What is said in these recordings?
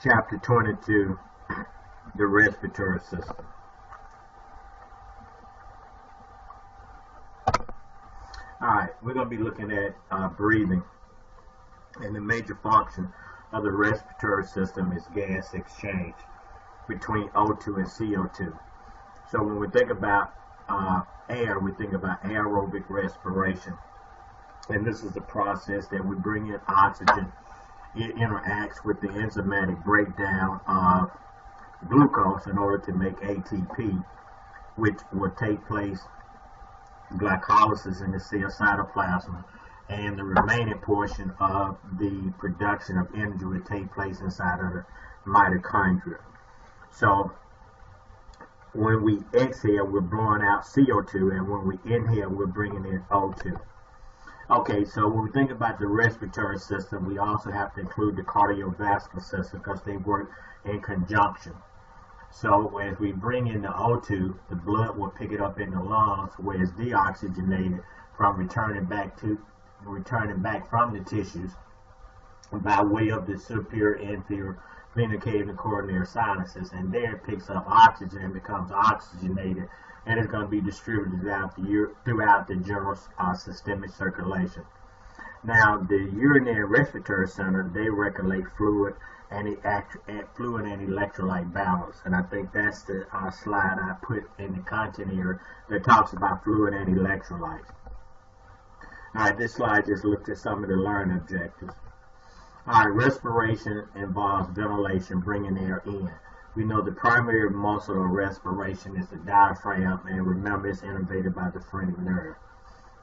Chapter 22, the respiratory system. Alright, we're going to be looking at breathing, and the major function of the respiratory system is gas exchange between O2 and CO2. So when we think about air, we think about aerobic respiration, and this is the process that we bring in oxygen. It interacts with the enzymatic breakdown of glucose in order to make ATP, which will take place glycolysis in the cell cytoplasm, and the remaining portion of the production of energy will take place inside of the mitochondria. So when we exhale, we're blowing out CO2, and when we inhale, we're bringing in O2. Okay, so when we think about the respiratory system, we also have to include the cardiovascular system because they work in conjunction. So as we bring in the O2, the blood will pick it up in the lungs where it's deoxygenated from returning back from the tissues by way of the superior and inferior vena cava and coronary sinuses, and there it picks up oxygen and becomes oxygenated, and it's going to be distributed throughout the general systemic circulation. Now, the urinary respiratory center, they regulate fluid and electrolyte balance, and I think that's the slide I put in the content here that talks about fluid and electrolytes. Alright, this slide just looked at some of the learning objectives. Alright, respiration involves ventilation, bringing air in. We know the primary muscle of respiration is the diaphragm, and remember it's innervated by the phrenic nerve.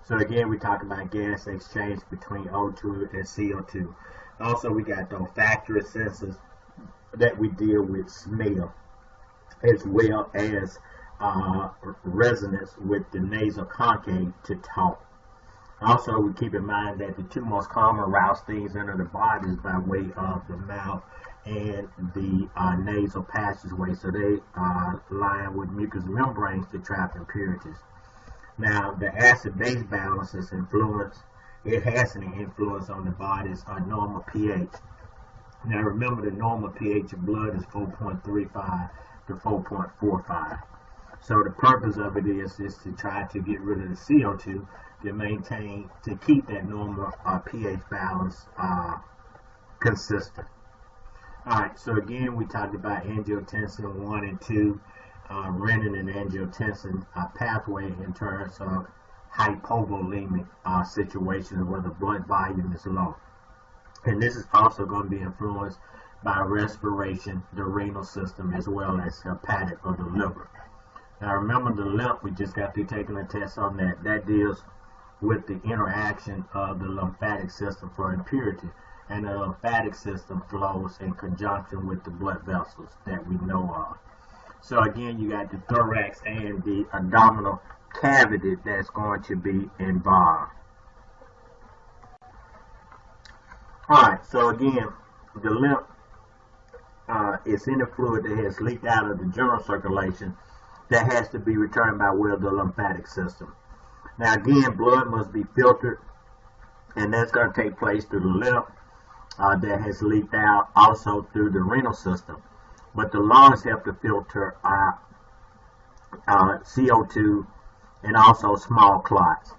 So again, we talk about gas exchange between O2 and CO2. Also, we got the olfactory senses that we deal with smell, as well as resonance with the nasal concave to talk. Also, we keep in mind that the two most common routes things enter the body is by way of the mouth and the nasal passageway, so they line with mucous membranes to trap impurities. Now, the acid-base balance is it has an influence on the body's normal pH. Now, remember the normal pH of blood is 4.35 to 4.45. So the purpose of it is to try to get rid of the CO2 to keep that normal pH balance consistent. Alright, so again, we talked about angiotensin 1 and 2, renin and angiotensin pathway in terms of hypovolemic situations where the blood volume is low. And this is also going to be influenced by respiration, the renal system, as well as hepatic or the liver. Now remember the lymph, we just got through taking a test on that. That deals with the interaction of the lymphatic system for impurity. And the lymphatic system flows in conjunction with the blood vessels that we know of. So again, you got the thorax and the abdominal cavity that's going to be involved. Alright, so again, the lymph is in the fluid that has leaked out of the general circulation that has to be returned by way of the lymphatic system. Now again, blood must be filtered, and that's going to take place through the lymph that has leaked out, also through the renal system. But the lungs have to filter CO2 and also small clots.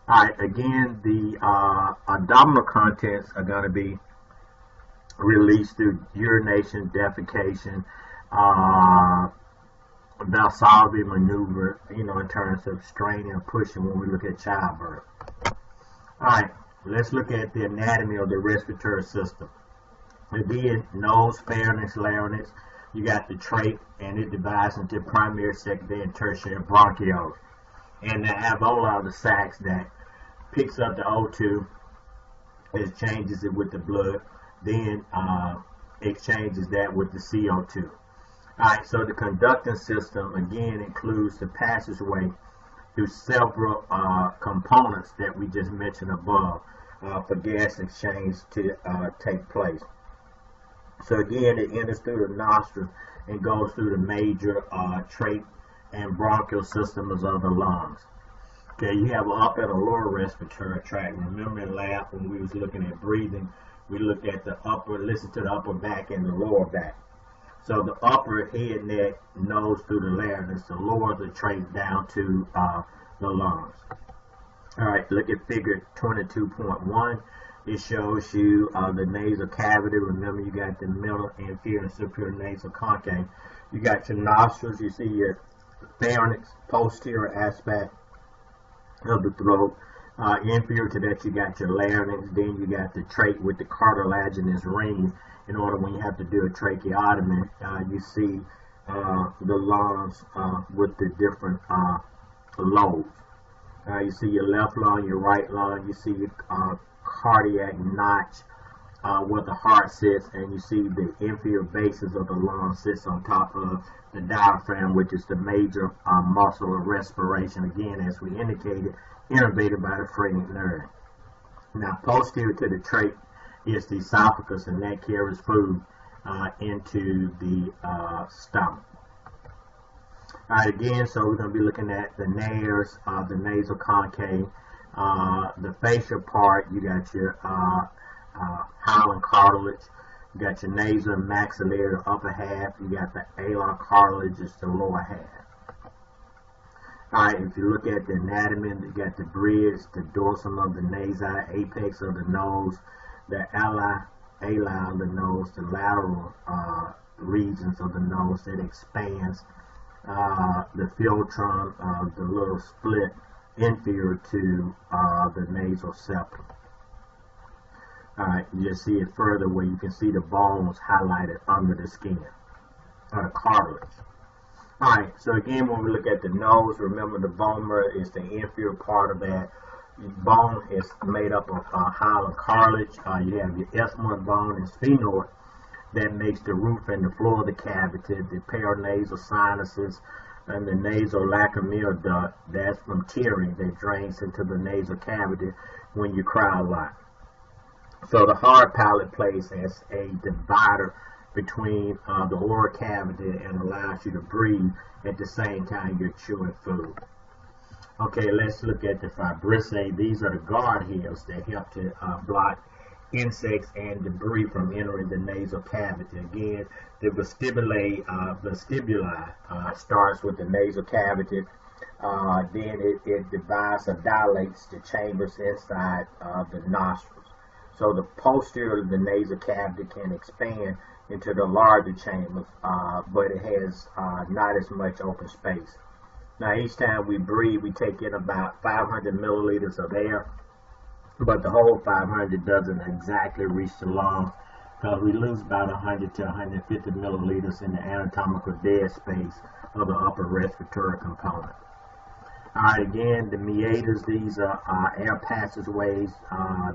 Alright, again, the abdominal contents are going to be released through urination, defecation, Valsalva maneuver, in terms of straining and pushing when we look at childbirth. Alright, let's look at the anatomy of the respiratory system. Again, nose, pharynx, larynx. You got the trach, and it divides into primary, secondary, and tertiary bronchioles. And the alveoli are the sacs that picks up the O2, exchanges it with the blood, then exchanges that with the CO2. Alright, so the conducting system again includes the passageway through several components that we just mentioned above for gas exchange to take place. So again, it enters through the nostrils and goes through the major trach and bronchial systems of the lungs. Okay, you have an upper and a lower respiratory tract. Remember in lab when we was looking at breathing, we look at the upper, listen to the upper back and the lower back. So the upper head, neck, nose through the larynx, the lower the trach down to the lungs. All right, look at figure 22.1. It shows you the nasal cavity. Remember, you got the middle, inferior, and superior nasal concave. You got your nostrils. You see your pharynx, posterior aspect of the throat. Inferior to that, you got your larynx. Then you got the trach with the cartilaginous ring. In order, when you have to do a tracheotomy, you see the lungs with the different lobes. You see your left lung, your right lung. You see your cardiac notch where the heart sits, and you see the inferior basis of the lung sits on top of the diaphragm, which is the major muscle of respiration. Again, as we indicated, innervated by the phrenic nerve. Now, posterior to the trach is the esophagus, and that carries food into the stomach. All right, again, so we're going to be looking at the nares, the nasal concave, the facial part. You got your hyaline cartilage, you got your nasal and maxillary, the upper half. You got the alar cartilage, is the lower half. All right, if you look at the anatomy, you got the bridge, the dorsum of the nasi, apex of the nose, the ali of the nose, the lateral regions of the nose that expands, the philtrum, the little split inferior to the nasal septum. Alright, you just see it further where you can see the bones highlighted under the skin, or the cartilage. Alright, so again, when we look at the nose, remember the vomer is the inferior part of that. The bone is made up of hyaline cartilage. You have your ethmoid bone and sphenoid that makes the roof and the floor of the cavity, the paranasal sinuses, and the nasal lacrimal duct. That's from tearing that drains into the nasal cavity when you cry a lot. So the hard palate plays as a divider between the oral cavity and allows you to breathe at the same time you're chewing food. Okay, let's look at the fibrissae. These are the guard hairs that help to block insects and debris from entering the nasal cavity. Again, the vestibuli starts with the nasal cavity. Then it divides or dilates the chambers inside the nostrils. So the posterior of the nasal cavity can expand into the larger chambers, but it has not as much open space. Now, each time we breathe, we take in about 500 milliliters of air, but the whole 500 doesn't exactly reach the lungs, because we lose about 100 to 150 milliliters in the anatomical dead space of the upper respiratory component. All right, again, the meatus, these are air passageways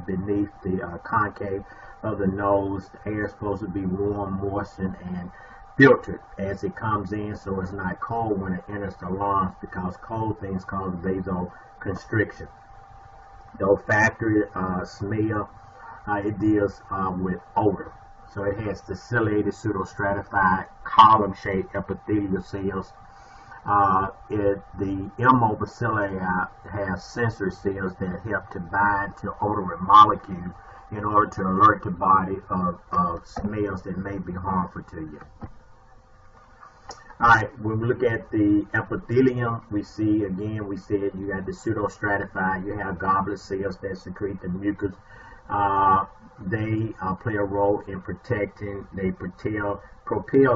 beneath the concave of the nose. The air is supposed to be warm, moistened, and filtered as it comes in, so it's not cold when it enters the lungs, because cold things cause vasoconstriction. The olfactory smell, it deals with odor. So it has the ciliated pseudostratified column-shaped epithelial cells. The imobacilli has sensory cells that help to bind to odorant molecules in order to alert the body of smells that may be harmful to you. Alright, when we look at the epithelium, we see, again, we said you got the pseudostratified, you have goblet cells that secrete the mucus. They play a role in protecting, they propel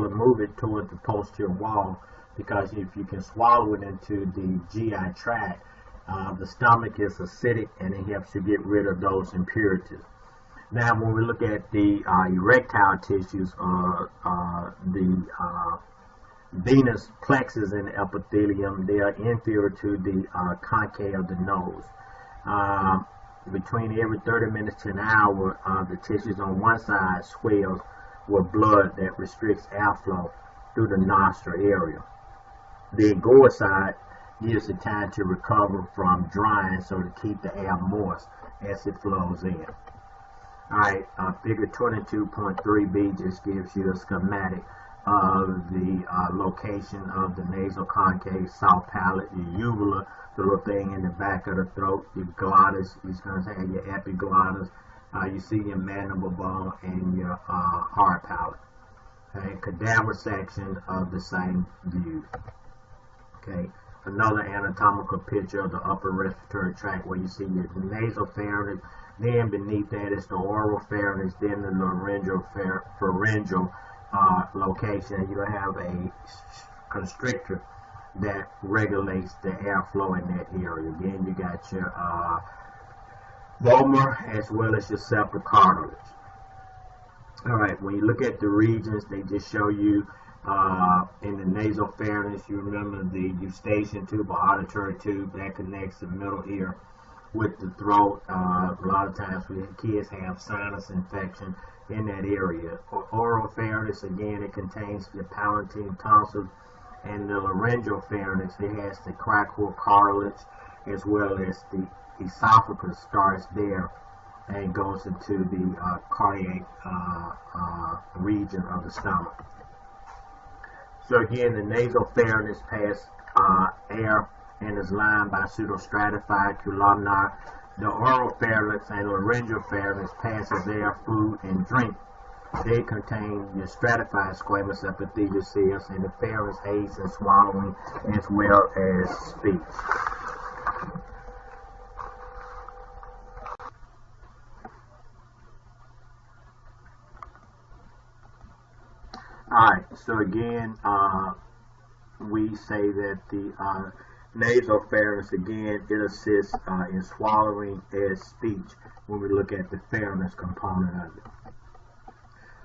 and move it toward the posterior wall, because if you can swallow it into the GI tract, the stomach is acidic and it helps you get rid of those impurities. Now, when we look at the erectile tissues, the venous plexus in the epithelium, they are inferior to the concave of the nose. Between every 30 minutes to an hour, the tissues on one side swells with blood that restricts airflow through the nostril area. The inguinal side gives it time to recover from drying, so to keep the air moist as it flows in. Alright, figure 22.3b just gives you a schematic of the location of the nasal concave, soft palate, your uvula, the little thing in the back of the throat, your glottis, you're going to have your epiglottis, You see your mandible bone and your hard palate. Okay, cadaver section of the same view. Okay, another anatomical picture of the upper respiratory tract where you see your nasal pharynx, then beneath that is the oral pharynx, then the laryngeal pharyngeal location. You have a constrictor that regulates the airflow in that area. Again, you got your vomer as well as your septal cartilage. All right, when you look at the regions, they just show you in the nasal pharynx, you remember the eustachian tube or auditory tube that connects the middle ear with the throat. A lot of times kids have sinus infection in that area. Oral pharynx, again, it contains the palatine tonsils, and the laryngeal pharynx, it has the cricoid cartilage as well as the esophagus starts there and goes into the cardiac region of the stomach. So again, the nasal pharynx passes air and is lined by pseudostratified columnar. The oral pharynx and laryngeal pharynx passes air, food, and drink. They contain your stratified squamous epithelial cells, and the pharynx aids in swallowing as well as speech. Alright, so again, we say that the nasal pharynx, again, it assists in swallowing as speech when we look at the pharynx component of it.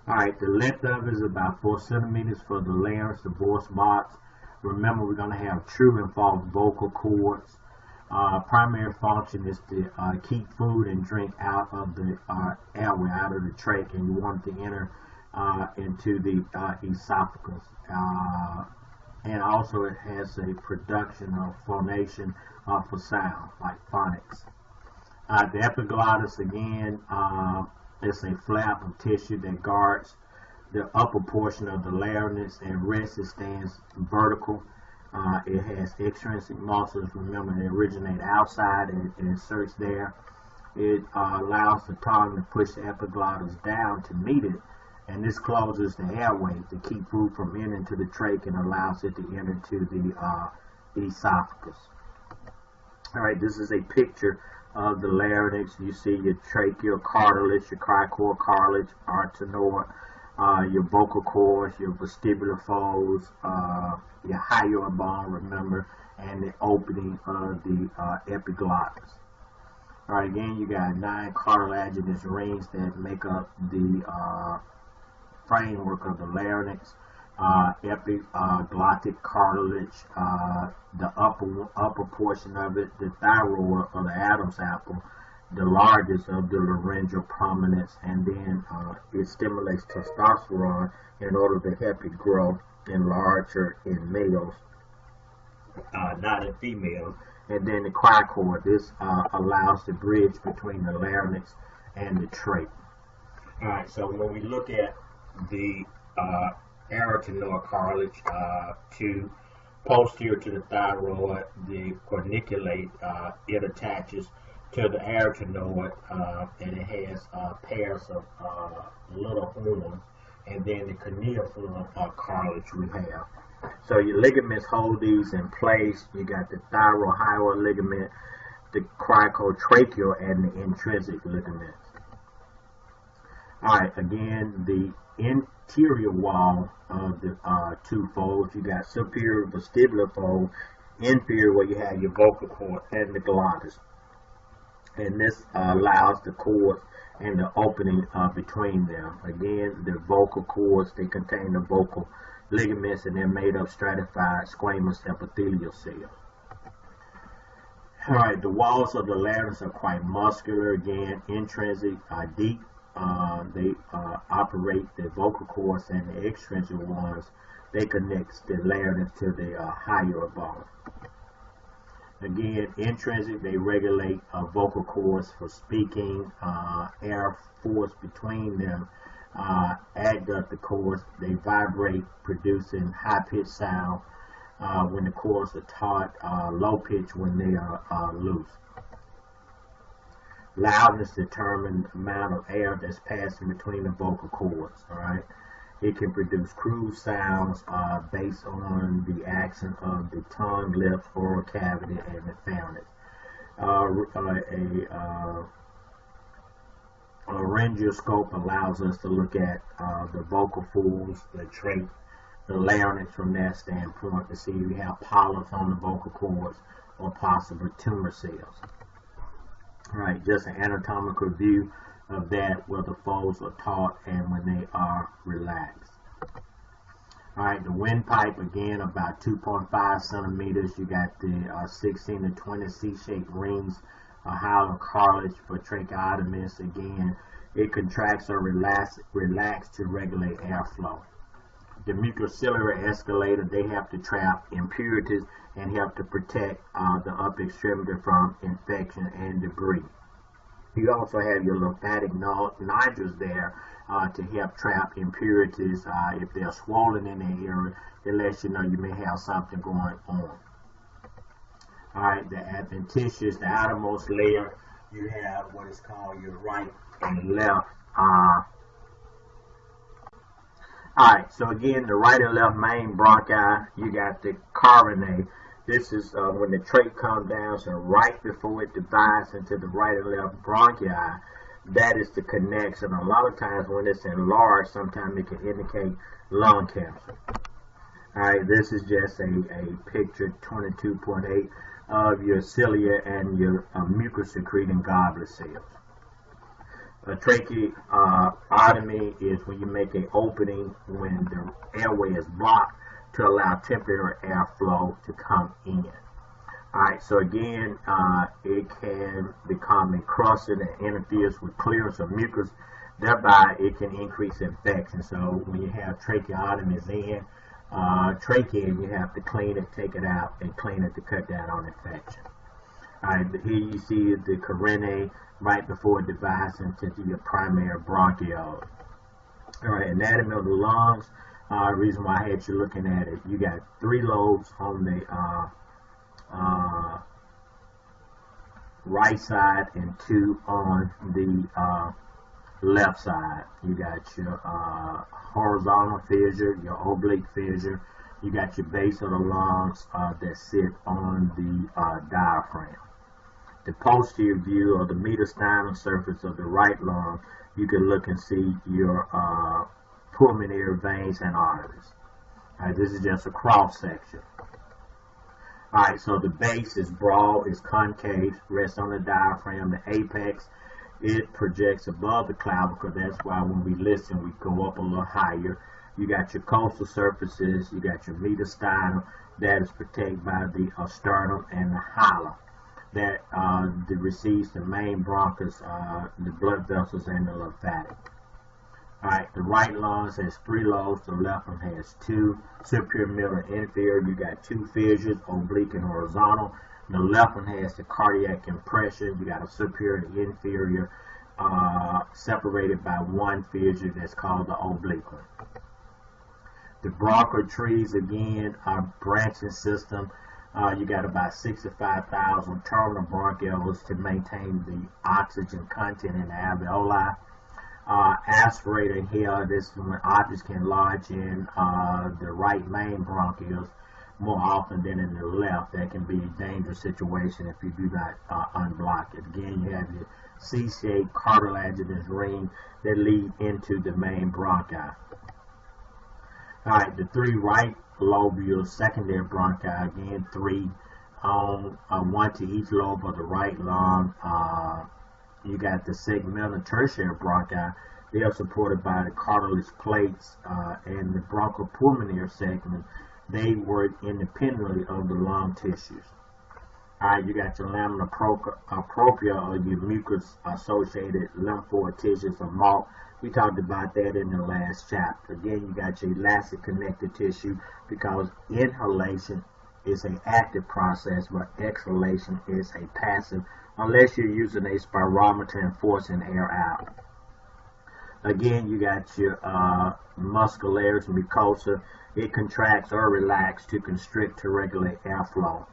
Alright, the length of it is about 4 centimeters for the larynx, the voice box. Remember, we're going to have true involved vocal cords. Primary function is to keep food and drink out of the airway, out of the trach, and you want it to enter into the esophagus. And also it has a production of phonation for sound, like phonics. The epiglottis, again, is a flap of tissue that guards the upper portion of the larynx and rests. It stands vertical. It has extrinsic muscles. Remember, they originate outside and inserts there. It allows the tongue to push the epiglottis down to meet it, and this closes the airway to keep food from entering to the trach and allows it to enter to the esophagus. All right, this is a picture of the larynx. You see your tracheal cartilage, your cricoid cartilage, arytenoid, your vocal cords, your vestibular folds, your hyoid bone, remember, and the opening of the epiglottis. All right, again, you got 9 cartilaginous rings that make up the framework of the larynx. Epiglottic cartilage, the upper portion of it, the thyroid or the Adam's apple, the largest of the laryngeal prominence, and then it stimulates testosterone in order to help it grow and larger in males, not in females. And then the cricoid, this allows the bridge between the larynx and the trach. Alright, so when we look at the arytenoid cartilage to posterior to the thyroid, the corniculate, it attaches to the arytenoid, and it has pairs of little horns, and then the cuneiform cartilage we have. So your ligaments hold these in place. You got the thyrohyoid ligament, the cricotracheal, and the intrinsic ligaments. Alright, again, the interior wall of the two folds, you got superior vestibular fold, inferior where you have your vocal cord and the glottis. And this allows the cords and the opening between them. Again, the vocal cords, they contain the vocal ligaments, and they're made of stratified squamous epithelial cells. Alright, the walls of the larynx are quite muscular. Again, intrinsic, deep. They operate the vocal cords, and the extrinsic ones, they connect the larynx to the hyoid bone. Again, intrinsic, they regulate vocal cords for speaking, air force between them. Adductor cords, they vibrate, producing high-pitched sound when the cords are taut, low-pitched when they are loose. Loudness determines the amount of air that's passing between the vocal cords. All right. It can produce crude sounds based on the action of the tongue, lips, oral cavity, and the pharynx. A laryngoscope allows us to look at the vocal folds, the trach, the larynx from that standpoint to see if we have polyps on the vocal cords or possible tumor cells. All right, just an anatomical view of that where the folds are taut and when they are relaxed. All right, the windpipe again about 2.5 centimeters. You got the 16 to 20 C-shaped rings, hollow cartilage for tracheotomies. Again, it contracts or relax to regulate airflow. The mucociliary escalator, they have to trap impurities and help to protect the upper extremity from infection and debris. You also have your lymphatic nodules there to help trap impurities. If they're swollen in the area, it lets you know you may have something going on. Alright, the adventitious, the outermost layer, you have what is called your right and left. Alright, so again, the right and left main bronchi, you got the coronae. This is when the trach comes down, so right before it divides into the right and left bronchi, that is the connection. A lot of times when it's enlarged, sometimes it can indicate lung cancer. Alright, this is just a picture 22.8 of your cilia and your mucus secreting goblet cells. A tracheotomy is when you make an opening when the airway is blocked to allow temporary airflow to come in. Alright, so again, it can become encrusted and interferes with clearance of mucus, thereby it can increase infection. So when you have tracheotomies in, trachea, you have to clean it, take it out, and clean it to cut down on infection. Alright, here you see the coronae right before it divides into your primary bronchioles. Alright, anatomy of the lungs. Reason why I had you looking at it, you got 3 lobes on the right side and 2 on the left side. You got your horizontal fissure, your oblique fissure. You got your base of the lungs that sit on the diaphragm. The posterior view or the mediastinal surface of the right lung, you can look and see your pulmonary veins and arteries. Alright, this is just a cross section. Alright, so the base is broad, is concave, rests on the diaphragm. The apex, it projects above the clavicle. That's why when we listen, we go up a little higher. You got your costal surfaces, you got your mediastinum, that is protected by the sternum and the hilum. That receives the main bronchus, the blood vessels, and the lymphatic. Alright, the right lung has 3 lobes, the left one has 2, superior, middle, and inferior. You got 2 fissures, oblique and horizontal. The left one has the cardiac compression. You got a superior and inferior separated by 1 fissure that's called the oblique one. The bronchial trees, again, are branching system. You got about 65,000 terminal bronchioles to maintain the oxygen content in the alveoli. Aspirator here, this is when objects can lodge in the right main bronchioles more often than in the left. That can be a dangerous situation if you do not unblock it. Again, you have your C-shaped cartilaginous ring that lead into the main bronchi. Alright, the 3 right lobules, secondary bronchi, again 3 on 1 to each lobe of the right lung. You got the segmental and tertiary bronchi. They are supported by the cartilage plates and the bronchopulmonary segment. They work independently of the lung tissues. Alright, you got your lamina propria or your mucus-associated lymphoid tissues or MALT. We talked about that in the last chapter. Again, you got your elastic connective tissue because inhalation is an active process, but exhalation is a passive, unless you're using a spirometer and forcing air out. Again, you got your muscularis mucosa. It contracts or relaxes to constrict to regulate airflow.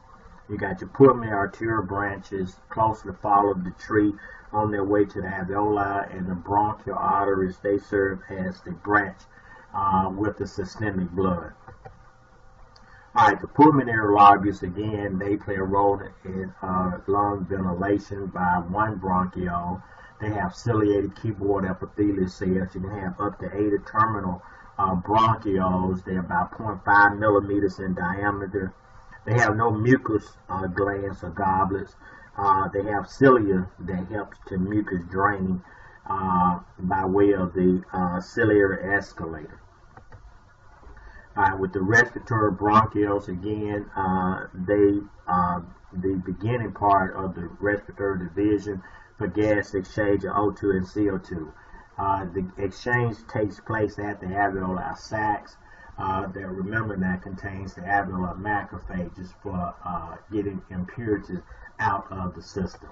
You got your pulmonary arterial branches closely follow the tree on their way to the alveoli, and the bronchial arteries, they serve as the branch with the systemic blood. Alright, the pulmonary lobules, again, they play a role in lung ventilation by one bronchiole. They have ciliated cuboid epithelial cells. You can have up to 80 terminal bronchioles. They're about 0.5 millimeters in diameter. They have no mucus glands or goblets. They have cilia that helps to mucus drain by way of the ciliary escalator. With the respiratory bronchioles, again, the beginning part of the respiratory division for gas exchange of O2 and CO2. The exchange takes place at the alveolar sacs. That, remember, that contains the alveolar macrophages for getting impurities out of the system.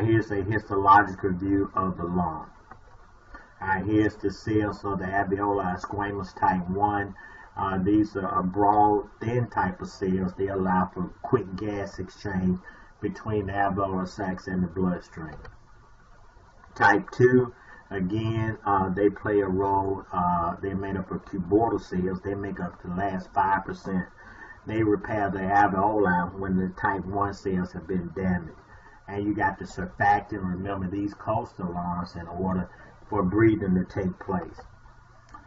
Here's a histological view of the lung. Here's the cells of the alveolar squamous type 1. These are a broad, thin type of cells. They allow for quick gas exchange between the alveolar sacs and the bloodstream. Type 2, again, they play a role. They're made up of cuboidal cells. They make up the last 5%. They repair the alveoli when the type 1 cells have been damaged. And you got the surfactant. Remember, these coastal lungs in order for breathing to take place.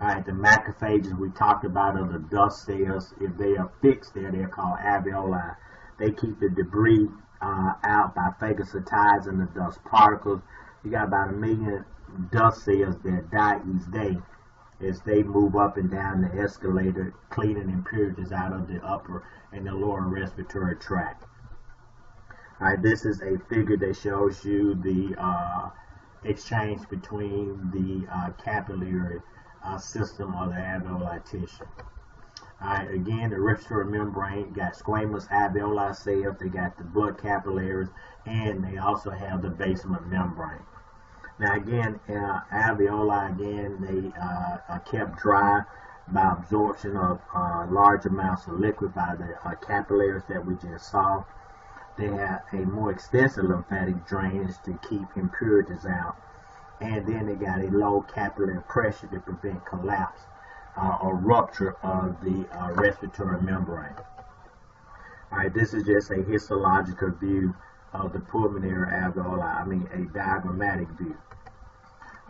Alright, the macrophages we talked about are the dust cells. If they are fixed there, they're called alveoli. They keep the debris out by phagocytizing the dust particles. You got about 1 million dust cells that die each day as they move up and down the escalator, cleaning impurities out of the upper and the lower respiratory tract. Alright, this is a figure that shows you the exchange between the capillary system of the alveoli tissue. Alright, again, the respiratory membrane got squamous alveoli cells. They got the blood capillaries, and they also have the basement membrane. Now again, alveoli, again, they are kept dry by absorption of large amounts of liquid by the capillaries that we just saw. They have a more extensive lymphatic drainage to keep impurities out. And then they got a low capillary pressure to prevent collapse or rupture of the respiratory membrane. Alright, this is just a histological view of the pulmonary alveoli, a diagrammatic view.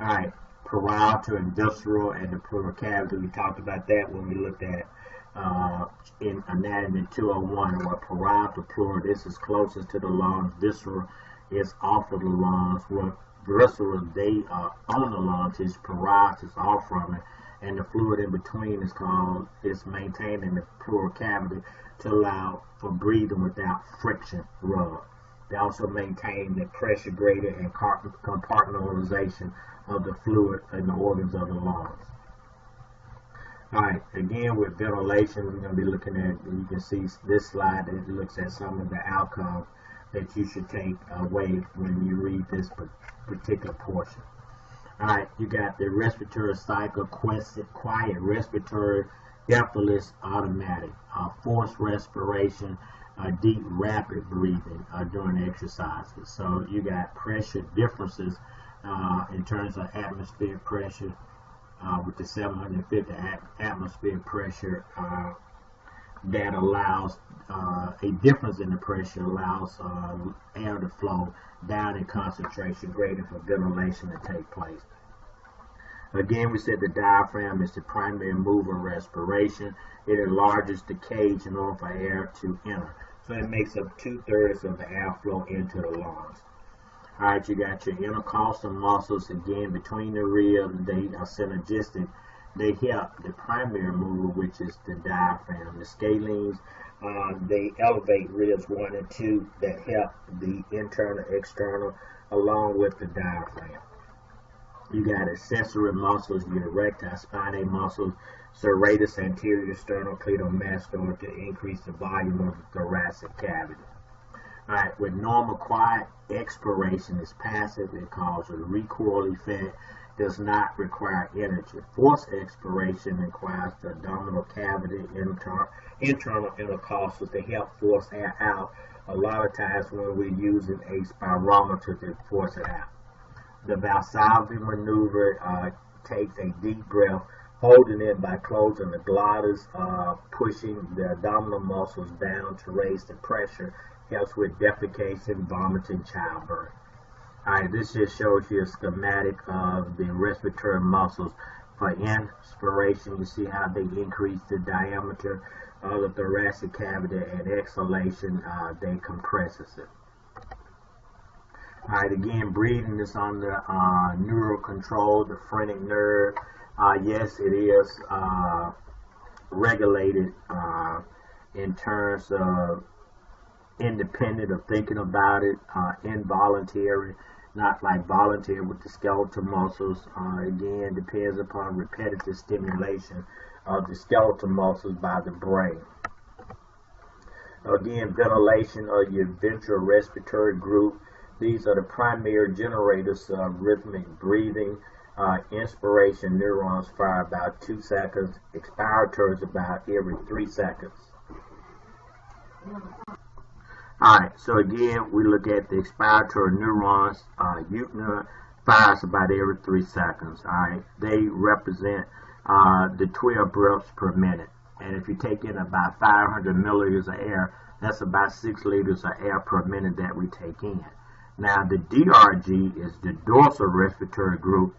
Alright, parietal and visceral and the pleural cavity. We talked about that when we looked at in Anatomy 201, where parietal, pleural, this is closest to the lungs. Visceral is off of the lungs. Where visceral, they are on the lungs. Is parietal is off from it, and the fluid in between is maintained in the pleural cavity to allow for breathing without friction rub. They also maintain the pressure gradient and compartmentalization of the fluid in the organs of the lungs. Alright, again with ventilation, we're going to be looking at, you can see this slide that looks at some of the outcomes that you should take away when you read this particular portion. Alright, you got the respiratory cycle, quiet respiratory, effortless, automatic, forced respiration, deep, rapid breathing during exercises. So you got pressure differences in terms of atmospheric pressure with the 750 atmospheric pressure that allows a difference in the pressure allows air to flow down in concentration greater for ventilation to take place. Again, we said the diaphragm is the primary mover of respiration. It enlarges the cage in order for air to enter. So it makes up 2/3 of the airflow into the lungs. Alright, you got your intercostal muscles, again, between the ribs. They are synergistic. They help the primary mover, which is the diaphragm. The scalenes, they elevate ribs 1 and 2 that help the internal, external, along with the diaphragm. You got accessory muscles, your erector spinae muscles, serratus anterior sternocleidomastoid to increase the volume of the thoracic cavity. Alright, with normal quiet, expiration is passive. It causes a recoil effect, does not require energy. Forced expiration requires the abdominal cavity, internal intercostals to help force air out. A lot of times when we're using a spirometer to force it out. The Valsalva maneuver takes a deep breath, holding it by closing the glottis, pushing the abdominal muscles down to raise the pressure, helps with defecation, vomiting, childbirth. Alright, this just shows you a schematic of the respiratory muscles. For inspiration, you see how they increase the diameter of the thoracic cavity, and exhalation, they compresses it. Alright, again, breathing is under neural control, the phrenic nerve. Yes, it is regulated in terms of independent of thinking about it, involuntary, not like voluntary with the skeletal muscles. Again, depends upon repetitive stimulation of the skeletal muscles by the brain. Again, ventilation of your ventral respiratory group. These are the primary generators of rhythmic breathing. Inspiration neurons fire about 2 seconds. Expiratory is about every 3 seconds. Alright, so again, we look at the expiratory neurons. Euchner fires about every 3 seconds. Alright, they represent the 12 breaths per minute. And if you take in about 500 milliliters of air, that's about 6 liters of air per minute that we take in. Now, the DRG is the dorsal respiratory group.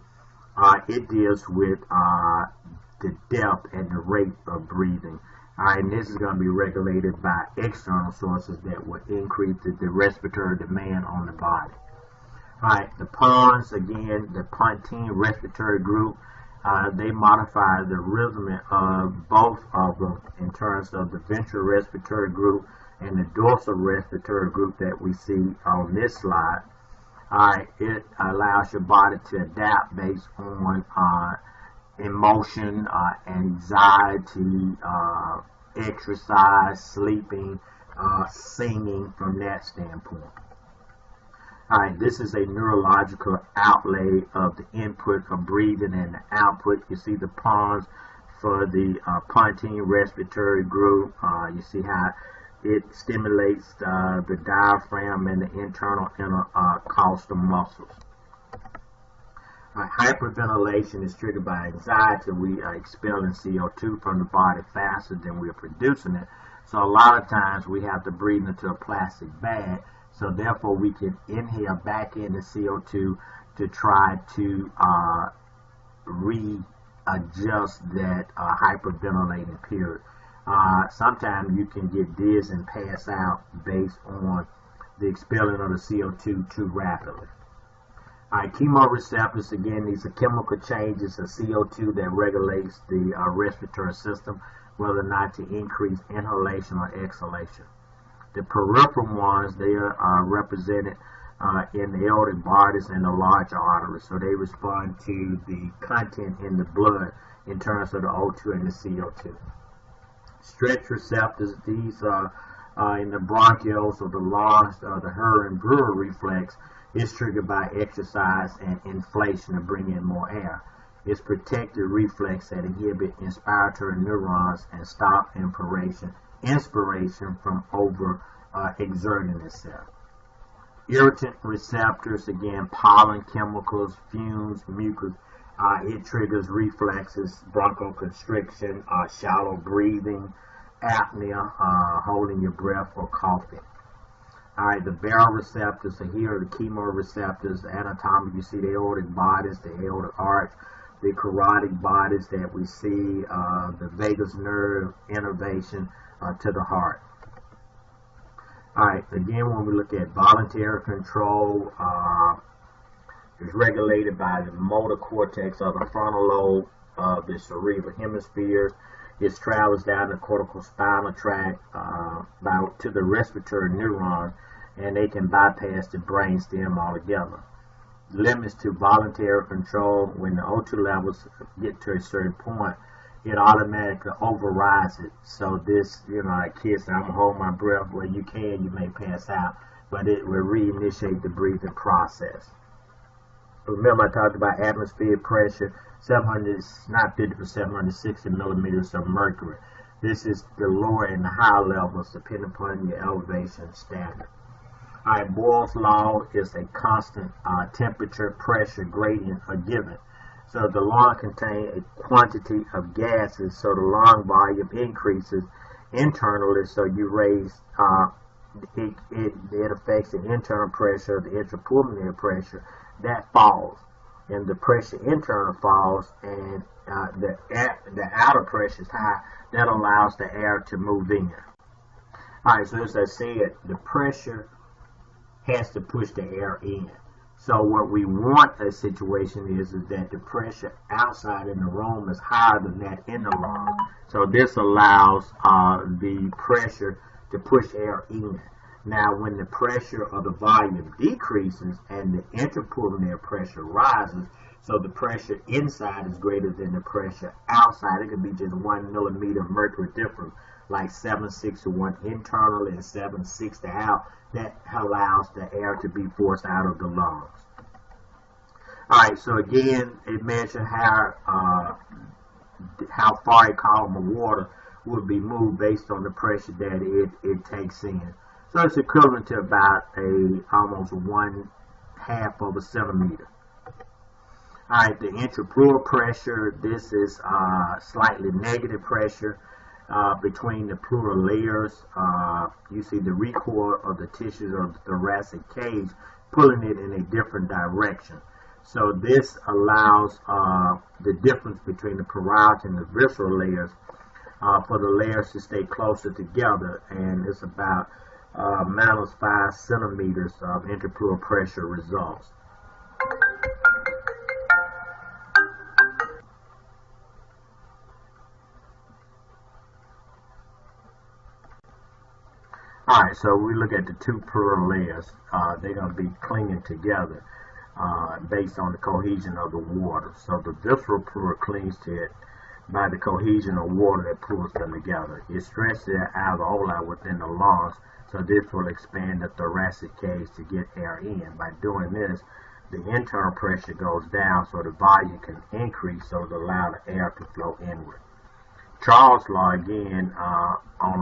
It deals with the depth and the rate of breathing. Alright, and this is going to be regulated by external sources that will increase the respiratory demand on the body. Alright, the pons, again, the pontine respiratory group, they modify the rhythm of both of them in terms of the ventral respiratory group and the dorsal respiratory group that we see on this slide. Alright, it allows your body to adapt based on emotion, anxiety, exercise, sleeping, singing from that standpoint. Alright, this is a neurological outlay of the input of breathing and the output. You see the pons for the pontine respiratory group. You see how it stimulates the diaphragm and the internal intercostal muscles. Hyperventilation is triggered by anxiety. We are expelling CO2 from the body faster than we are producing it. So a lot of times we have to breathe into a plastic bag. So therefore we can inhale back in the CO2 to try to readjust that hyperventilating period. Sometimes you can get dizzy and pass out based on the expelling of the CO2 too rapidly. Alright, chemoreceptors, again, these are chemical changes of CO2 that regulates the respiratory system, whether or not to increase inhalation or exhalation. The peripheral ones, they are represented in the aortic bodies and the large arteries, so they respond to the content in the blood in terms of the O2 and the CO2. Stretch receptors, these are in the bronchioles of the lungs, the Herrmann-Brewer reflex is triggered by exercise and inflation to bring in more air. It's protective reflex that inhibit inspiratory neurons and stop inspiration from over exerting itself. Irritant receptors, again, pollen, chemicals, fumes, mucus. It triggers reflexes, bronchoconstriction, shallow breathing, apnea, holding your breath, or coughing. Alright, the baroreceptors are here, the chemoreceptors, anatomic, you see the aortic bodies, the aortic arch, the carotid bodies that we see, the vagus nerve innervation to the heart. Alright, again, when we look at voluntary control, it's regulated by the motor cortex of the frontal lobe of the cerebral hemispheres. It travels down the cortical spinal tract to the respiratory neuron, and they can bypass the brain stem altogether. Limits to voluntary control: when the O2 levels get to a certain point, it automatically overrides it. So this, like kids say, I'm gonna hold my breath. Well, you may pass out. but it will reinitiate the breathing process. Remember, I talked about atmospheric pressure, 700, not 50, but 760 millimeters of mercury. This is the lower and the higher levels depending upon your elevation standard. Alright, Boyle's law is a constant temperature pressure gradient are given. So the lung contains a quantity of gases, so the lung volume increases internally, so you raise, it affects the internal pressure, the intrapulmonary pressure, that falls. And the pressure internal falls, and the outer pressure is high, that allows the air to move in. Alright, so as I said, the pressure has to push the air in. So what we want a situation is that the pressure outside in the room is higher than that in the lung. So this allows the pressure to push air in. Now when the pressure of the volume decreases and the intrapulmonary pressure rises, so the pressure inside is greater than the pressure outside. It could be just 1 millimeter of mercury difference, like 761 internally and 760 out. That allows the air to be forced out of the lungs. Alright, so again, it measures how far a column of water will be moved based on the pressure that it takes in. So it's equivalent to about almost 1/2 of a centimeter. Alright, the intrapleural pressure, this is slightly negative pressure between the pleural layers. You see the recoil of the tissues of the thoracic cage pulling it in a different direction. So this allows the difference between the parietal and the visceral layers for the layers to stay closer together, and it's about -5 centimeters of intrapleural pressure results. Alright, so we look at the two pleural layers. They're going to be clinging together based on the cohesion of the water. So the visceral pleura clings to it by the cohesion of water that pulls them together. It stretches the alveoli within the lungs, so this will expand the thoracic cage to get air in. By doing this, the internal pressure goes down so the volume can increase, so it allows the air to flow inward. Charles' law, again, on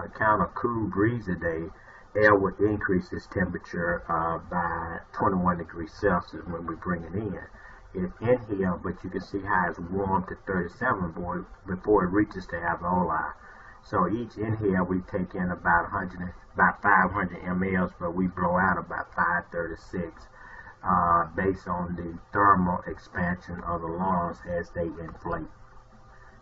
account of cool breeze a day, air would increase its temperature by 21 degrees Celsius when we bring it in. It inhales, but you can see how it's warm to 37 before it reaches the alveoli. So each inhale we take in about 500 mLs, but we blow out about 536 based on the thermal expansion of the lungs as they inflate.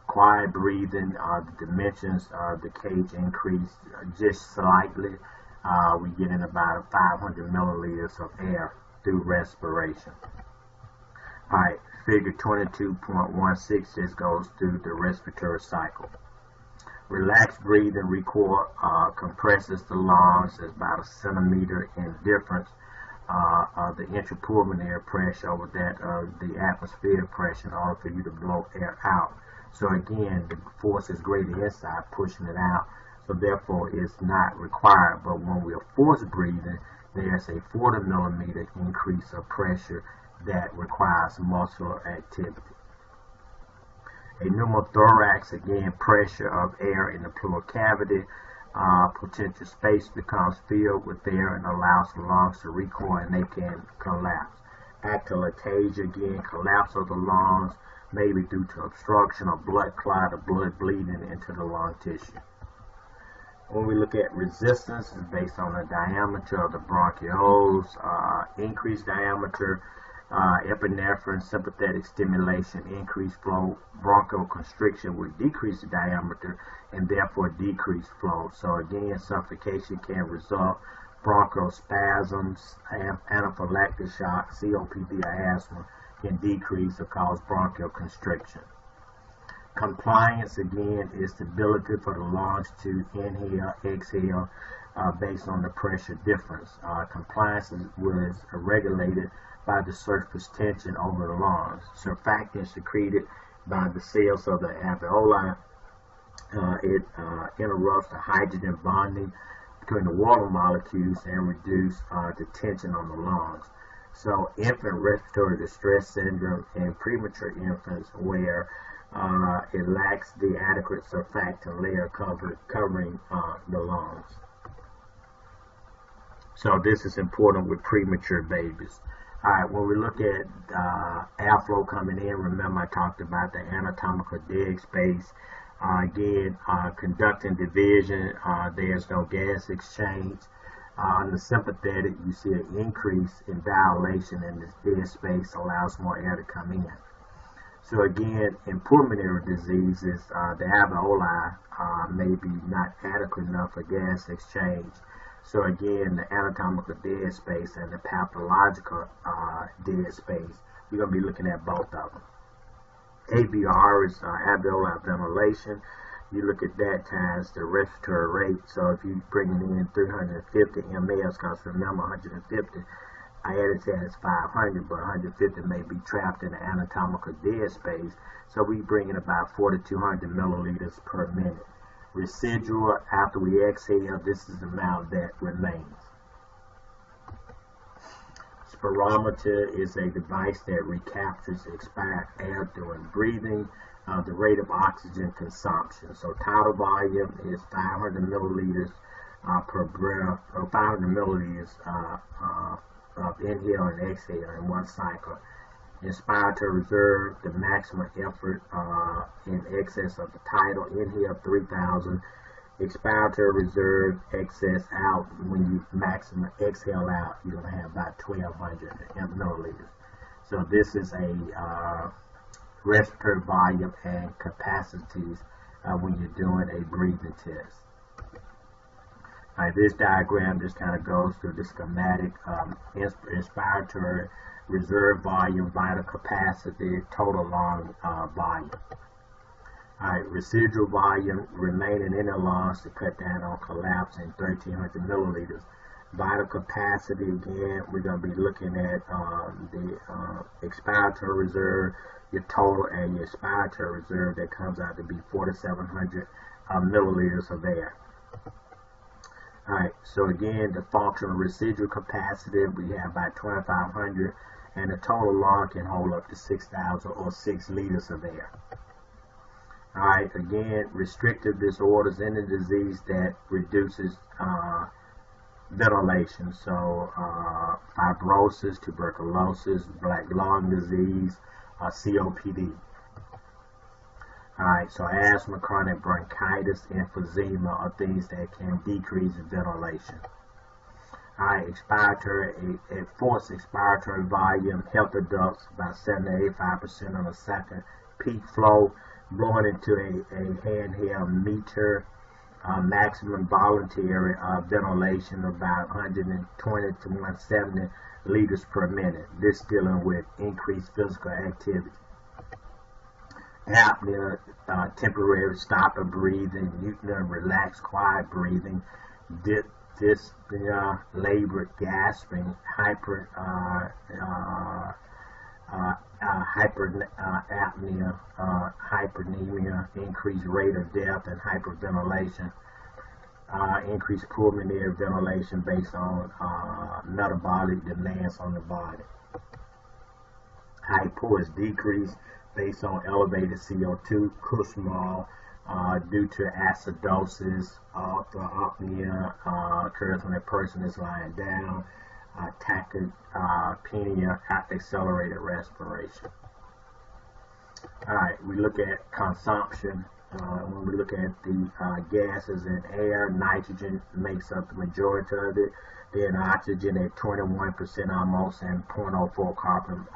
Quiet breathing, the dimensions of the cage increase just slightly. We get in about 500 milliliters of air through respiration. Alright, figure 22.16 just goes through the respiratory cycle. Relaxed breathing recoil compresses the lungs. There's about a centimeter in difference of the intrapulmonary pressure over that of the atmospheric pressure in order for you to blow air out. So again, the force is greater inside, pushing it out. So therefore, it's not required. But when we are forced breathing, there's a 40 millimeter increase of pressure that requires muscular activity. A pneumothorax, again, pressure of air in the pleural cavity. Potential space becomes filled with air and allows the lungs to recoil and they can collapse. Atelectasia, again, collapse of the lungs, maybe due to obstruction or blood clot or blood bleeding into the lung tissue. When we look at resistance, it's based on the diameter of the bronchioles, increased diameter, epinephrine, sympathetic stimulation, increased flow, bronchoconstriction would decrease the diameter and therefore decrease flow. So again, suffocation can result, bronchospasms, anaphylactic shock, COPD or asthma can decrease or cause bronchial constriction. Compliance, again, is the ability for the lungs to inhale, exhale based on the pressure difference. Compliance was regulated by the surface tension over the lungs. Surfactant secreted by the cells of the alveoli. It interrupts the hydrogen bonding between the water molecules and reduce the tension on the lungs. So infant respiratory distress syndrome and premature infants where it lacks the adequate surfactant layer covering the lungs. So this is important with premature babies. Alright, when we look at airflow coming in, remember I talked about the anatomical dead space. Again, conducting division, there's no gas exchange. On the sympathetic, you see an increase in dilation, and this dead space allows more air to come in. So again, in pulmonary diseases, the alveoli may be not adequate enough for gas exchange. So again, the anatomical dead space and the pathological dead space, we're going to be looking at both of them. AVR is alveolar ventilation. You look at that times the respiratory rate. So if you're bringing in 350 mL, because remember 150, I added that as 500, but 150 may be trapped in the anatomical dead space. So we bring in about 4,200 milliliters per minute. Residual, after we exhale, this is the amount that remains. Spirometer is a device that recaptures expired air during breathing, the rate of oxygen consumption. So tidal volume is 500 milliliters per breath, or 500 milliliters of inhale and exhale in one cycle. Inspiratory reserve, the maximum effort in excess of the tidal. Inhale 3,000. Expiratory reserve, excess out. When you maximum exhale out, you're going to have about 1,200 milliliters. So this is a respiratory volume and capacities when you're doing a breathing test. All right, this diagram just kind of goes through the schematic. Inspiratory reserve volume, vital capacity, total lung volume. Alright, residual volume remaining in the lungs to cut down on collapse in 1,300 milliliters. Vital capacity, again, we're going to be looking at the expiratory reserve, your total, and your expiratory reserve that comes out to be 4,700 milliliters of air. Alright, so again, the functional residual capacity, we have about 2,500, and the total lung can hold up to 6,000 or 6 liters of air. Alright, again, restrictive disorders in the disease that reduces ventilation. So fibrosis, tuberculosis, black lung disease, COPD. Alright, so asthma, chronic bronchitis, emphysema are things that can decrease ventilation. Alright, expiratory, a forced expiratory volume, healthy adults about 70 to 85% on a second. Peak flow, blowing into a handheld meter. Maximum voluntary ventilation about 120 to 170 liters per minute. This dealing with increased physical activity. Apnea, temporary stop of breathing, mutinous, relaxed, quiet breathing, dyspnea, labored gasping, hyperapnea, hypernemia, increased rate of death, and hyperventilation, increased pulmonary ventilation based on metabolic demands on the body. Hypo is decreased based on elevated CO2, Kussmaul, due to acidosis. Orthopnea occurs when a person is lying down. Tachypnea, accelerated respiration. Alright, we look at consumption. When we look at the gases in air, nitrogen makes up the majority of it. Then oxygen at 21% almost, and 0.04 carbon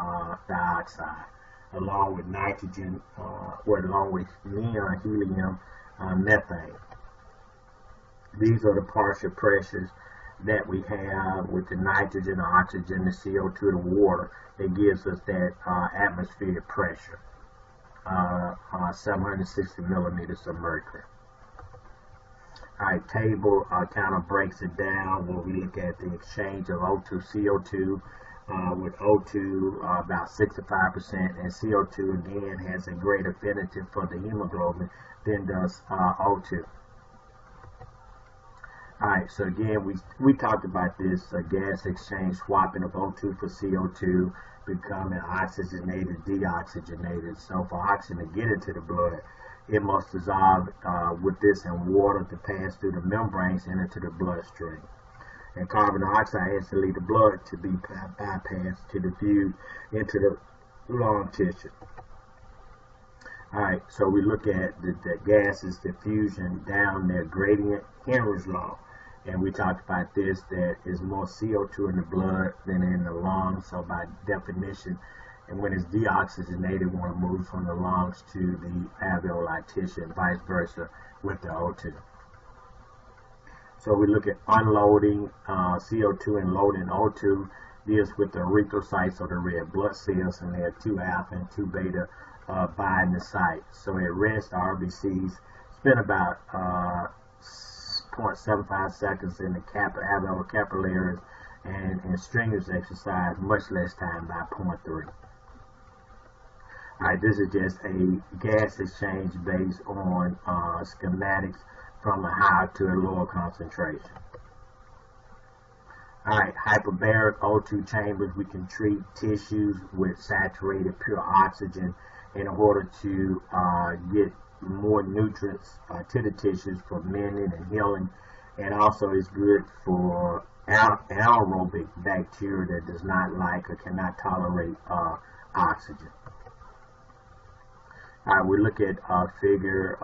dioxide, along with nitrogen, along with neon, helium, methane. These are the partial pressures that we have with the nitrogen, the oxygen, the CO2, the water that gives us that atmospheric pressure, 760 millimeters of mercury. Alright, table kind of breaks it down when we look at the exchange of O2, CO2, with O2 about 65%, and CO2 again has a great affinity for the hemoglobin than does O2. Alright, so again, we talked about this gas exchange swapping of O2 for CO2, becoming oxygenated, deoxygenated. So for oxygen to get into the blood, it must dissolve with this in water to pass through the membranes and into the bloodstream. And carbon dioxide has to leave the blood to be bypassed to diffuse into the lung tissue. Alright, so we look at the gases diffusion down their gradient Henry's law. And we talked about this, that is more CO2 in the blood than in the lungs. So by definition, and when it's deoxygenated, when it moves from the lungs to the alveoli tissue and vice versa with the O2. So we look at unloading CO2 and loading O2. Deals with the erythrocytes or the red blood cells, and they have 2 alpha and 2 beta binding the site. So at rest, the RBCs spend about 0.75 seconds in the alveolar capillaries, and in strenuous exercise, much less time, by 0.3. Alright, this is just a gas exchange based on schematics from a higher to a lower concentration. Alright, hyperbaric O2 chambers. We can treat tissues with saturated pure oxygen in order to get more nutrients to the tissues for mending and healing, and also is good for anaerobic bacteria that does not like or cannot tolerate oxygen. Alright, we look at figure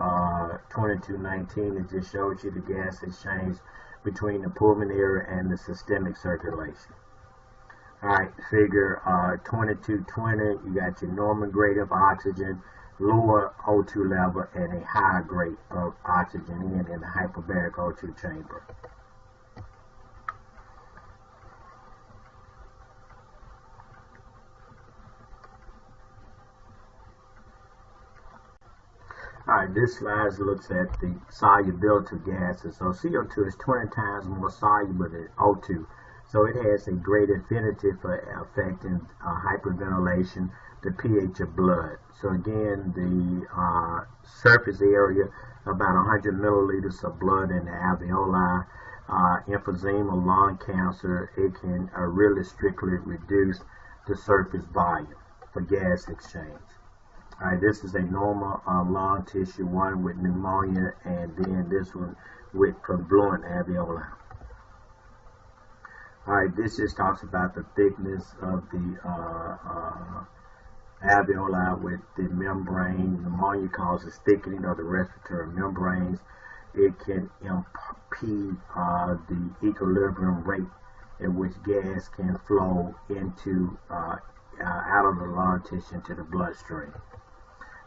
2219. It just shows you the gas exchange between the pulmonary and the systemic circulation. Alright, figure 2220, you got your normal grade of oxygen, lower O2 level, and a higher grade of oxygen in the hyperbaric O2 chamber. Alright, this slide looks at the solubility of gases. So CO2 is 20 times more soluble than O2. So it has a great affinity for affecting hyperventilation, the pH of blood. So again, the surface area, about 100 milliliters of blood in the alveoli. Emphysema, lung cancer, it can really strictly reduce the surface volume for gas exchange. Alright, this is a normal lung tissue, one with pneumonia, and then this one with confluent alveoli. Alright, this just talks about the thickness of the alveoli with the membrane. Pneumonia causes thickening of the respiratory membranes. It can impede the equilibrium rate at which gas can flow into out of the lung tissue into the bloodstream.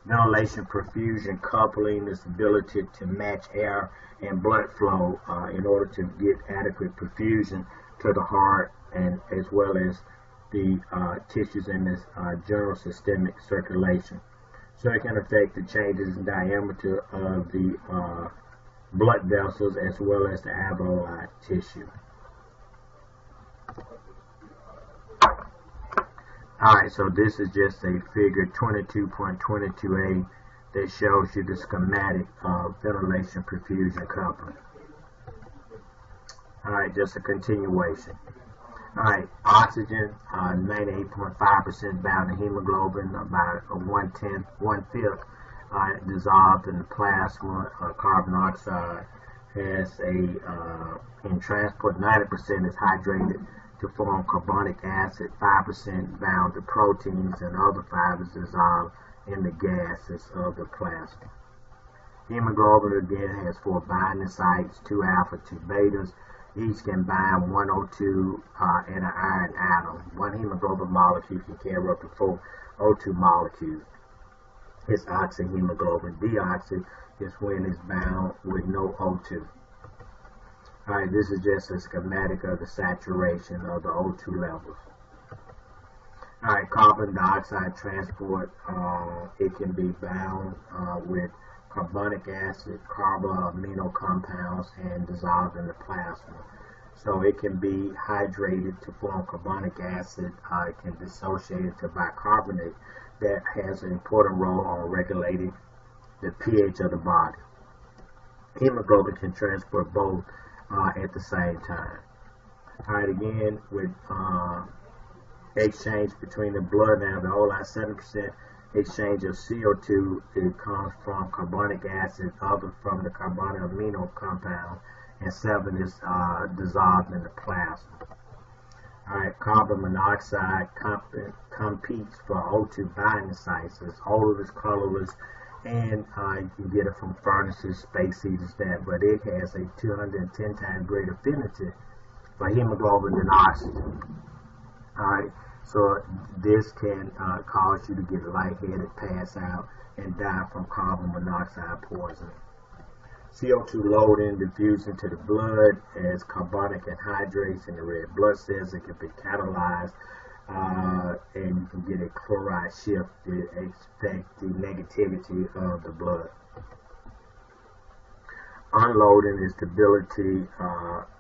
Ventilation, perfusion, coupling, this ability to match air and blood flow in order to get adequate perfusion to the heart, and as well as the tissues in this general systemic circulation. So it can affect the changes in diameter of the blood vessels as well as the alveoli tissue. Alright, so this is just a figure 22.22a that shows you the schematic of ventilation, perfusion, coupling. Alright, just a continuation. Alright, oxygen, 98.5% bound in hemoglobin, about one-fifth dissolved in the plasma. Carbon dioxide has in transport, 90% is hydrated to form carbonic acid, 5% bound to proteins, and other fibers dissolved in the gases of the plasma. Hemoglobin again has 4 binding sites, 2 alpha, 2 betas. Each can bind 1 O2 and an iron atom. One hemoglobin molecule can carry up to 4 O2 molecules. It's oxyhemoglobin. Deoxy is when it's bound with no O2. Alright, this is just a schematic of the saturation of the O2 levels. Alright, carbon dioxide transport, it can be bound with carbonic acid, carboamino compounds, and dissolved in the plasma. So it can be hydrated to form carbonic acid. It can dissociate it to bicarbonate that has an important role on regulating the pH of the body. Hemoglobin can transport both at the same time. Alright, again, with exchange between the blood and alveoli, 7% exchange of CO2, it comes from carbonic acid, other from the carbonyl amino compound, and 7 is dissolved in the plasma. Alright, carbon monoxide competes for O2 binding sites. It's odorless, colorless, and you can get it from furnaces, space heaters, but it has a 210 times greater affinity for hemoglobin than oxygen. Alright, so this can cause you to get lightheaded, pass out, and die from carbon monoxide poisoning. CO2 loading diffuses into the blood as carbonic anhydrase in the red blood cells. It can be catalyzed, and you can get a chloride shift that affects the negativity of the blood. Unloading is the ability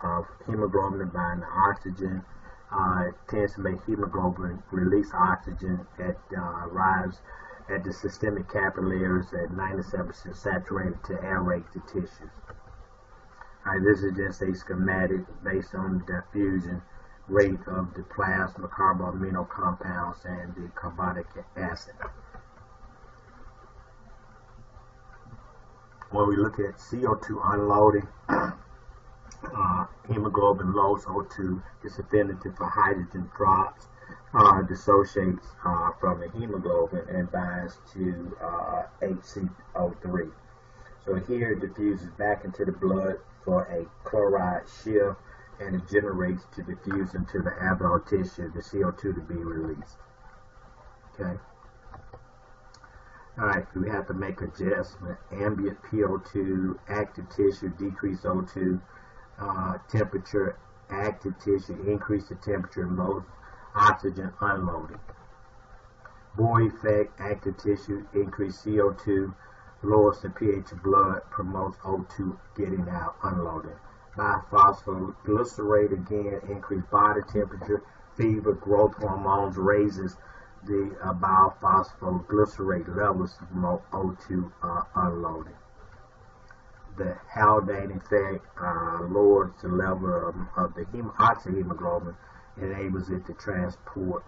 of hemoglobin to bind to oxygen. It tends to make hemoglobin release oxygen rise at the systemic capillaries at 97% saturated to aerate the tissues. Alright, this is just a schematic based on the diffusion rate of the plasma, carbamino compounds, and the carbonic acid. When we look at CO2 unloading, hemoglobin loads O2, its affinity for hydrogen drops, dissociates from the hemoglobin and binds to HCO3. So here it diffuses back into the blood for a chloride shift, and it generates to diffuse into the alveolar tissue, the CO2 to be released. Okay. Alright, we have to make adjustment. Ambient PO2, active tissue, decrease O2, temperature, active tissue, increase the temperature, low oxygen unloading. Bohr effect, active tissue, increase CO2, lowers the pH of blood, promotes O2 getting out, unloading. Biphosphoglycerate, again, increase body temperature, fever, growth hormones, raises the biphosphoglycerate levels to promote O2 unloading. The Haldane effect lowers the level of the oxyhemoglobin, enables it to transport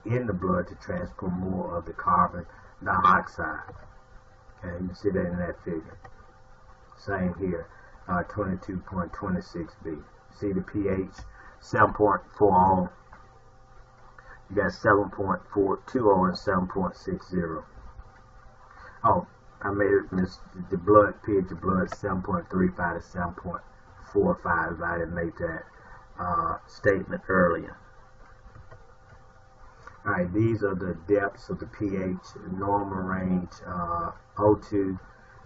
in the blood to transport more of the carbon dioxide. Okay, you can see that in that figure. Same here, 22.26b. See the pH, 7.40. You got 7.420 and 7.60. Oh, I made it miss the blood, pH of blood 7.35 to 7.45. I didn't make that statement earlier. Alright, these are the depths of the pH, normal range, O2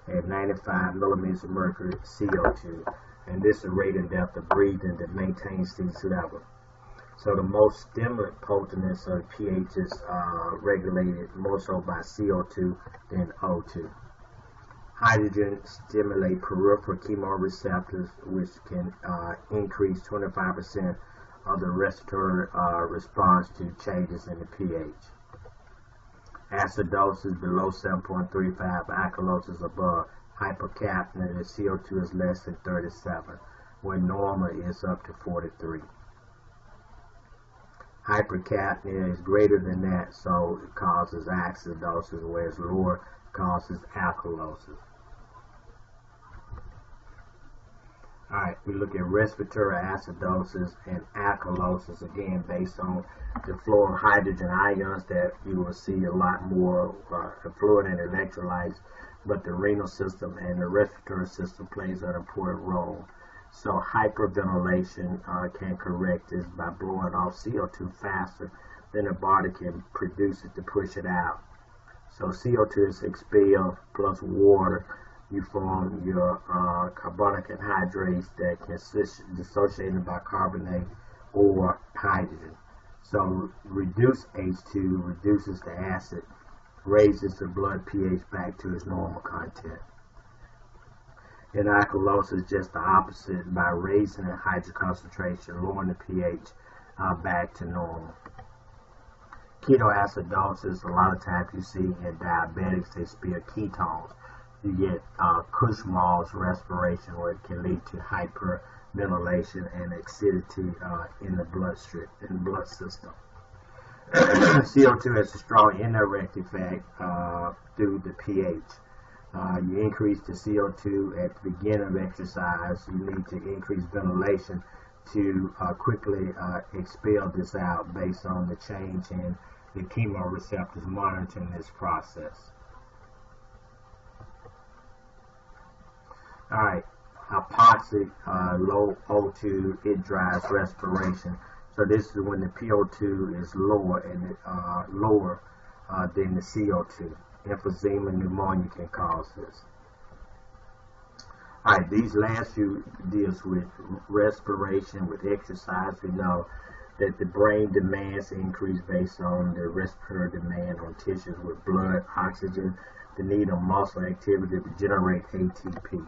at 95 millimeters of mercury, CO2. And this is rate and depth of breathing that maintains these levels. So the most stimulant potentness of pH is regulated more so by CO2 than O2. Hydrogen stimulate peripheral chemoreceptors, which can increase 25% of the respiratory response to changes in the pH. Acidosis below 7.35, alkalosis above. Hypercapnia, the CO2 is less than 37, when normal is up to 43. Hypercapnia is greater than that, so it causes acidosis, whereas lower causes alkalosis. Alright, we look at respiratory acidosis and alkalosis, again based on the flow of hydrogen ions that you will see a lot more fluid and electrolytes, but the renal system and the respiratory system plays an important role. So hyperventilation can correct this by blowing off CO2 faster than the body can produce it to push it out. So CO2 is expelled plus water. You form your carbonic anhydrase that can dissociate into bicarbonate or hydrogen. So reduced H2 reduces the acid, raises the blood pH back to its normal content. And alkalosis is just the opposite by raising the hydrogen concentration, lowering the pH back to normal. Ketoacidosis, a lot of times you see in diabetics, they spill ketones. you get Kussmaul's respiration, where it can lead to hyperventilation and acidity in the bloodstream, in the blood system. CO2 has a strong indirect effect through the pH. You increase the CO2 at the beginning of exercise. You need to increase ventilation to quickly expel this out based on the change in the chemoreceptors monitoring this process. Alright, hypoxic, low O2, it drives respiration. So this is when the PO2 is lower and lower than the CO2. Emphysema, pneumonia can cause this. Alright, these last few deals with respiration, with exercise. We know that the brain demands increase based on the respiratory demand on tissues with blood, oxygen, the need of muscle activity to generate ATP.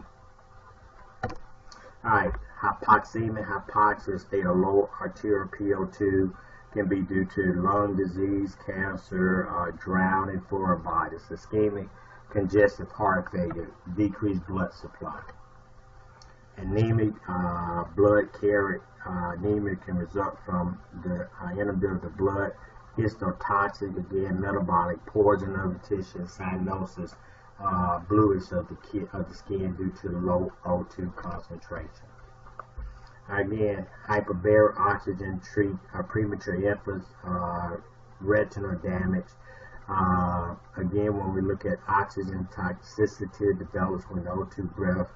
Alright, hypoxemia, hypoxia, state of low arterial PO2 can be due to lung disease, cancer, drowning, foreign bodies, ischemic, congestive heart failure, decreased blood supply. Anemic blood carrier anemia can result from the inability of the blood, histotoxic, again, metabolic poison of the tissue, cyanosis, bluish of the skin due to the low O2 concentration. Again, hyperbaric oxygen treat premature infants, retinal damage. Again, when we look at oxygen toxicity, develops when the O2 breath,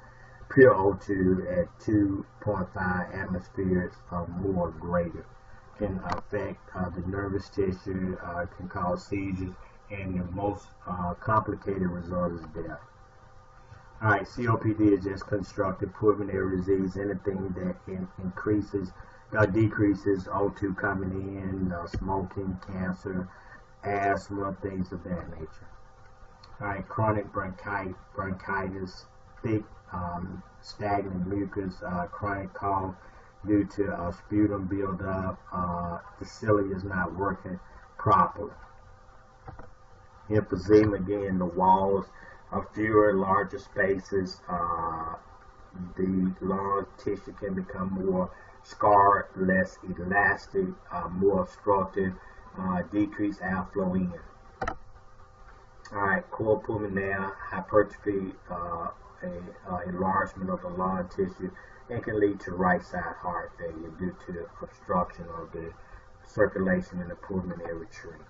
pure O2 at 2.5 atmospheres or more greater, can affect the nervous tissue, can cause seizures, and the most complicated result is death. Alright, COPD is just constructive pulmonary disease, anything that increases, decreases O2 coming in, smoking, cancer, asthma, things of that nature. Alright, chronic bronchitis, thick, stagnant mucus, chronic cough due to sputum buildup, the cilia is not working properly. Emphysema, again, the walls are fewer, larger spaces, the lung tissue can become more scarred, less elastic, more obstructive, decreased outflow in. Alright, core pulmonary hypertrophy, enlargement of the lung tissue, and can lead to right side heart failure due to obstruction of the circulation in the pulmonary tree.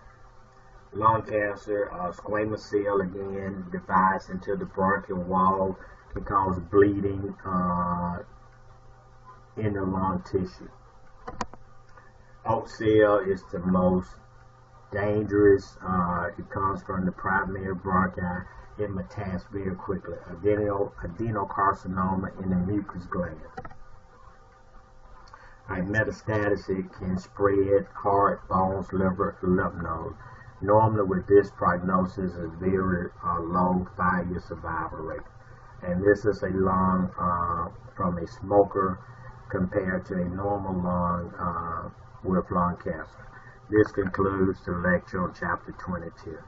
Lung cancer, squamous cell, again, divides into the bronchial wall, can cause bleeding in the lung tissue. Oat cell is the most dangerous. It comes from the primary bronchi. It metastases very quickly. Adenocarcinoma in the mucous gland. Metastasis, it can spread heart, bones, liver, lymph nodes. Normally with this prognosis is very low 5-year survival rate. And this is a lung from a smoker compared to a normal lung with lung cancer. This concludes the lecture on chapter 22.